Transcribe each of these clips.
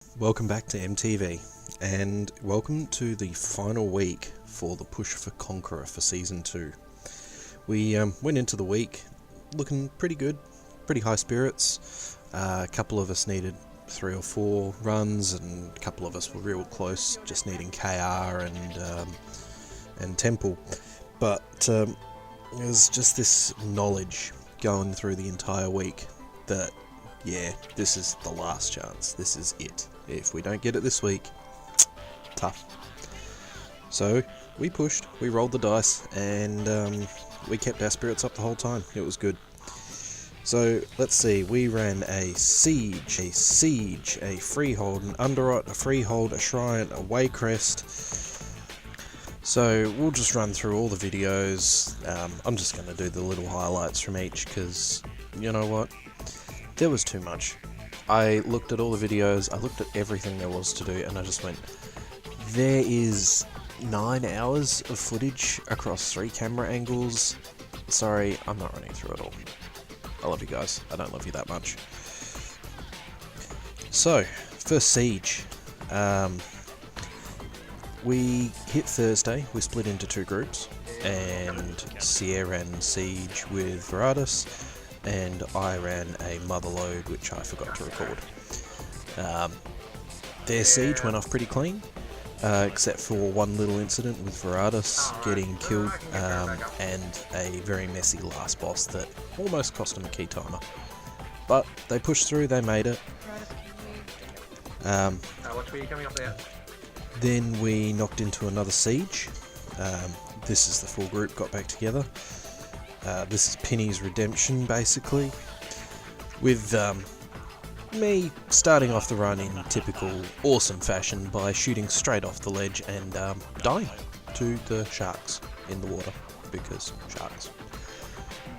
Welcome back to MTV, and welcome to the final week for the push for Conqueror for Season 2. We went into the week looking pretty good, pretty high spirits. A couple of us needed 3 or 4 runs, and a couple of us were real close, just needing KR and Temple. But it was just this knowledge going through the entire week that, yeah, this is the last chance, this is it. If we don't get it this week, tough. So we pushed, we rolled the dice, and we kept our spirits up the whole time. It was good. So let's see, we ran a siege, a freehold, an underrot, a freehold, a shrine, a waycrest. So we'll just run through all the videos. I'm just going to do the little highlights from each because, you know what, there was too much. I looked at all the videos, I looked at everything there was to do, and I just went, there is 9 hours of footage across 3 camera angles. Sorry, I'm not running through it all. I love you guys, I don't love you that much. So, first siege. We hit Thursday, we split into 2 groups, and Sierra ran siege with Veratus, and I ran a motherload, which I forgot to record. Their siege went off pretty clean, except for one little incident with Veratus getting killed, and a very messy last boss that almost cost them a key timer. But they pushed through, they made it. Then we knocked into another siege. This is the full group, got back together. This is Penny's redemption, basically, with me starting off the run in typical awesome fashion by shooting straight off the ledge and dying to the sharks in the water, because sharks.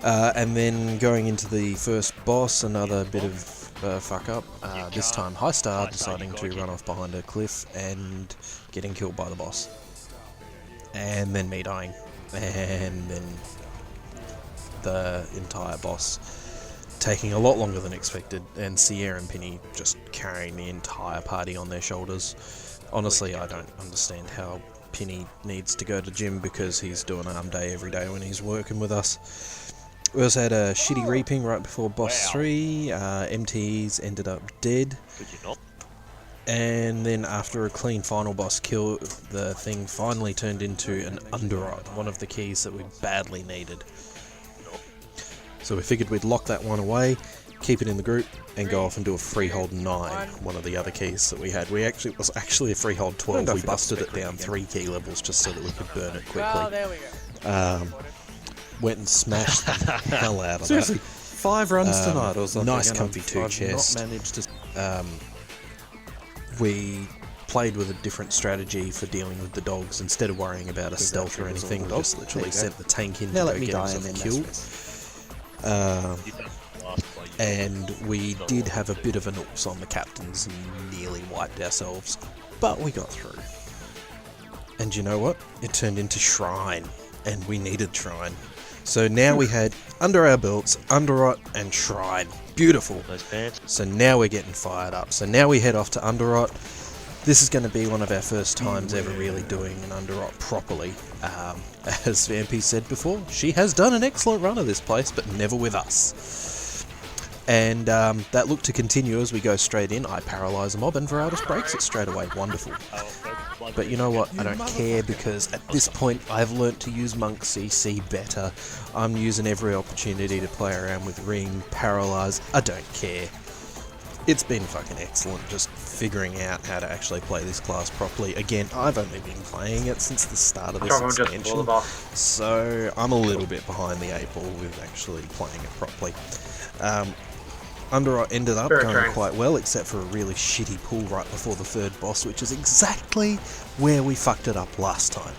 And then going into the first boss, another bit of fuck up, this time High Star deciding to run off behind a cliff and getting killed by the boss. And then me dying, and then the entire boss taking a lot longer than expected, and Sierra and Penny just carrying the entire party on their shoulders. Honestly, I don't understand how Penny needs to go to gym because he's doing arm day every day when he's working with us. We also had a shitty reaping right before boss 3, MTs ended up dead. And then after a clean final boss kill, the thing finally turned into an underrot, one of the keys that we badly needed. So we figured we'd lock that one away, keep it in the group, and go off and do a freehold 9, one of the other keys that we had. It was actually a freehold 12, we busted it down 3 key levels just so that we could burn it quickly. Oh, there we go. Went and smashed the hell out of Seriously, that. 5 runs tonight or something. Nice comfy 2 chest. Not managed to... We played with a different strategy for dealing with the dogs. Instead of worrying about a stealth or anything, we just literally sent the tank in to go get himself killed. And we did have a bit of an oops on the captains and nearly wiped ourselves, but we got through. And you know what? It turned into Shrine, and we needed Shrine. So now we had under our belts, Underrot and Shrine. Beautiful. So now we're getting fired up. So now we head off to Underrot. This is going to be one of our first times ever really doing an Underrot properly. As Vampy said before, she has done an excellent run of this place, but never with us. And that looked to continue as we go straight in. I paralyse a mob and Veratus breaks it straight away. Wonderful. But you know what? I don't care, because at this point I've learnt to use Monk CC better. I'm using every opportunity to play around with Ring, Paralyze. I don't care. It's been fucking excellent just figuring out how to actually play this class properly. Again, I've only been playing it since the start of this expansion, so I'm a little bit behind the 8 ball with actually playing it properly. Underrot ended up going quite well, except for a really shitty pull right before the 3rd boss, which is exactly where we fucked it up last time.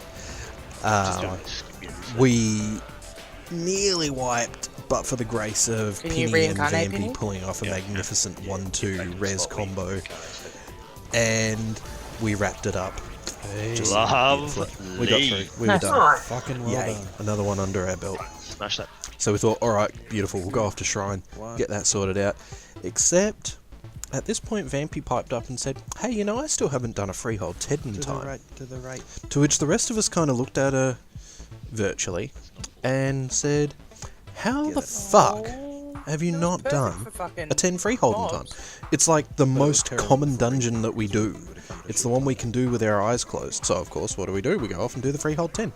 We nearly wiped, but for the grace of Penny and Vampy pulling off a magnificent 1-2 res combo, and we wrapped it up. Just we got through. We were done. Fucking well done. Another one under our belt. Smash that. So we thought, alright, beautiful, we'll go off to Shrine, get that sorted out. Except, At this point, Vampy piped up and said, "Hey, you know, I still haven't done a freehold 10 in time." To the right. To which the rest of us kind of looked at her virtually and said, "How the fuck have you not done a 10 freehold in time? It's like the most common dungeon that we do. It's the one we can do with our eyes closed. So, of course, what do? We go off and do the freehold 10.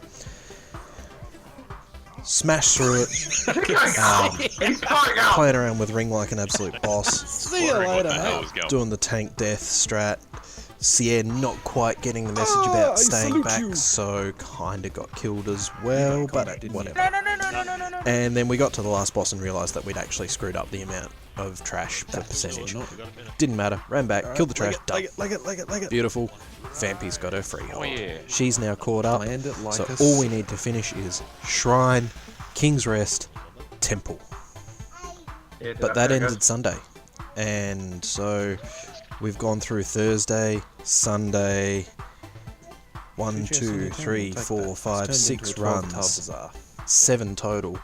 Smash through it. Playing around with Ring like an absolute boss. See you later, mate. Doing the tank death strat. Cien not quite getting the message about staying back, so kinda got killed as well, but whatever. No. And then we got to the last boss and realised that we'd actually screwed up the amount of trash for percentage. Didn't matter, ran back, killed the trash, done. Like it. Beautiful. Vampy's got her freehold. Oh, yeah. She's now caught up, Land it like so a all we need to finish is Shrine, King's Rest, Temple. But that ended Sunday, and so we've gone through Thursday, Sunday, 1, 2, 3, 4, 5, 6 runs, 7 total.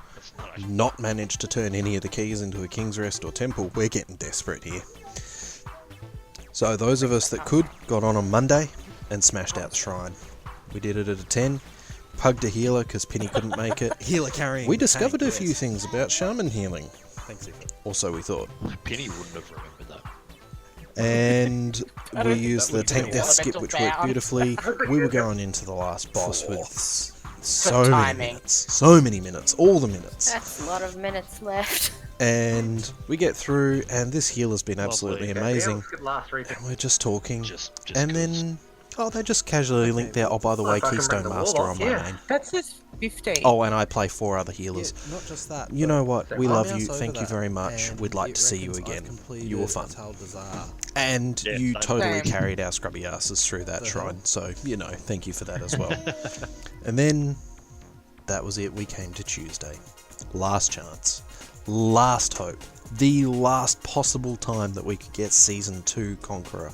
Not managed to turn any of the keys into a King's Rest or Temple. We're getting desperate here. So those of us that could got on Monday and smashed out the Shrine. We did it at a 10. Pugged a healer because Penny couldn't make it. Healer carrying. We discovered a few things about shaman healing. Thanks, Ethan. Or so we thought. Penny wouldn't have remembered that. And we used the would've tank been death awesome. skip, which worked beautifully. We were going into the last boss with so Good many timing. minutes. So many minutes. All the minutes. That's a lot of minutes left. And we get through, and this healer's been absolutely Lovely. amazing. And we're just talking. Just And 'cause. then, they just casually linked there, by the way, Keystone Master on my name. That's just 15. Oh, and I play 4 other healers. Yeah, not just that. You know what? We I'm love now you. sober Thank you that, very much. and We'd like it to see you reckons I've again. completed You were fun. Tal Bazaar. And Yeah, you same. totally Same. carried our scrubby asses through that The shrine. hell? So, thank you for that as well. And then, that was it. We came to Tuesday. Last chance. Last hope. The last possible time that we could get Season 2 Conqueror.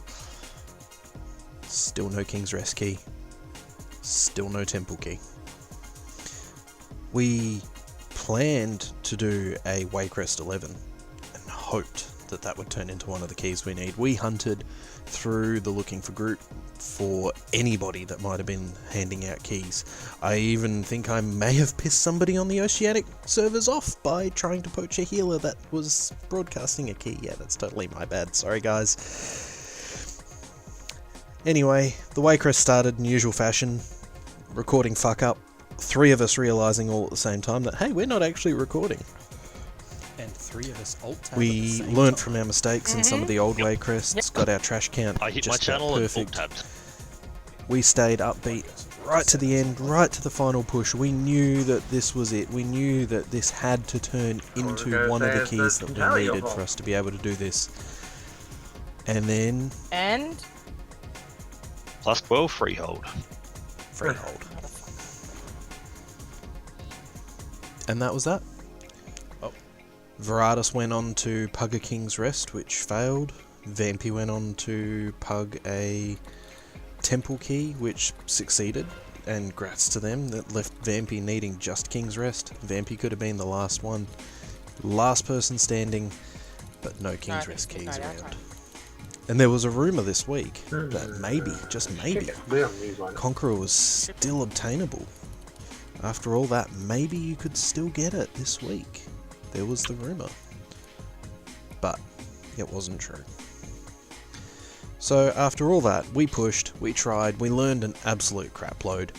Still no King's Rest key. Still no Temple key. We planned to do a Waycrest 11 and hoped that that would turn into one of the keys we need. We hunted through the looking for group for anybody that might have been handing out keys. I even think I may have pissed somebody on the Oceanic servers off by trying to poach a healer that was broadcasting a key. Yeah, that's totally my bad. Sorry, guys. Anyway, the Waycrest started in usual fashion. Recording fuck up. 3 of us realising all at the same time that, hey, we're not actually recording. And 3 of us alt tab at the We same learnt time. from our mistakes in some of the old Waycrests, got our trash count I hit my just about channel and full perfect. tabs. We stayed upbeat right to the end, right to the final push. We knew that this was it. We knew that this had to turn into one of the keys that we needed for us to be able to do this. And then, And Plus 12 freehold. freehold. And that was that. Oh. Veratus went on to pug a King's Rest, which failed. Vampy went on to pug a Temple Key, which succeeded. And grats to them. That left Vampy needing just King's Rest. Vampy could have been the last one. Last person standing, but no King's Rest keys around. And there was a rumour this week that maybe, just maybe, Conqueror was still obtainable. After all that, maybe you could still get it this week. There was the rumour. But it wasn't true. So after all that, we pushed, we tried, we learned an absolute crap load,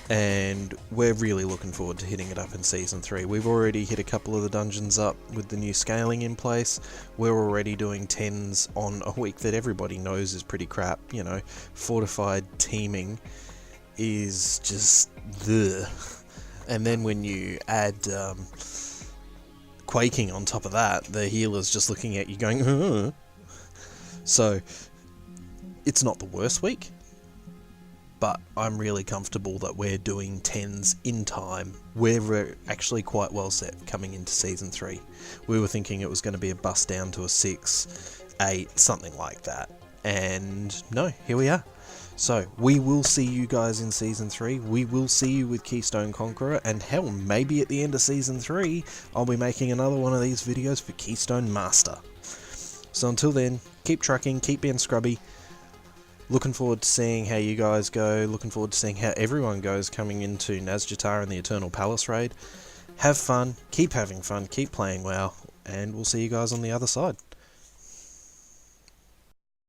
and we're really looking forward to hitting it up in Season 3. We've already hit a couple of the dungeons up with the new scaling in place. We're already doing 10s on a week that everybody knows is pretty crap. Fortified teaming is just the. And then when you add quaking on top of that, the healer's just looking at you going, huh. So, it's not the worst week, but I'm really comfortable that we're doing 10s in time. We're actually quite well set coming into Season 3. We were thinking it was going to be a bust down to a 6, 8, something like that. And no, here we are. So, we will see you guys in Season 3, we will see you with Keystone Conqueror, and hell, maybe at the end of Season 3, I'll be making another one of these videos for Keystone Master. So until then, keep trucking, keep being scrubby. Looking forward to seeing how you guys go. Looking forward to seeing how everyone goes coming into Nazjatar and the Eternal Palace raid. Have fun, keep having fun, keep playing WoW, and we'll see you guys on the other side.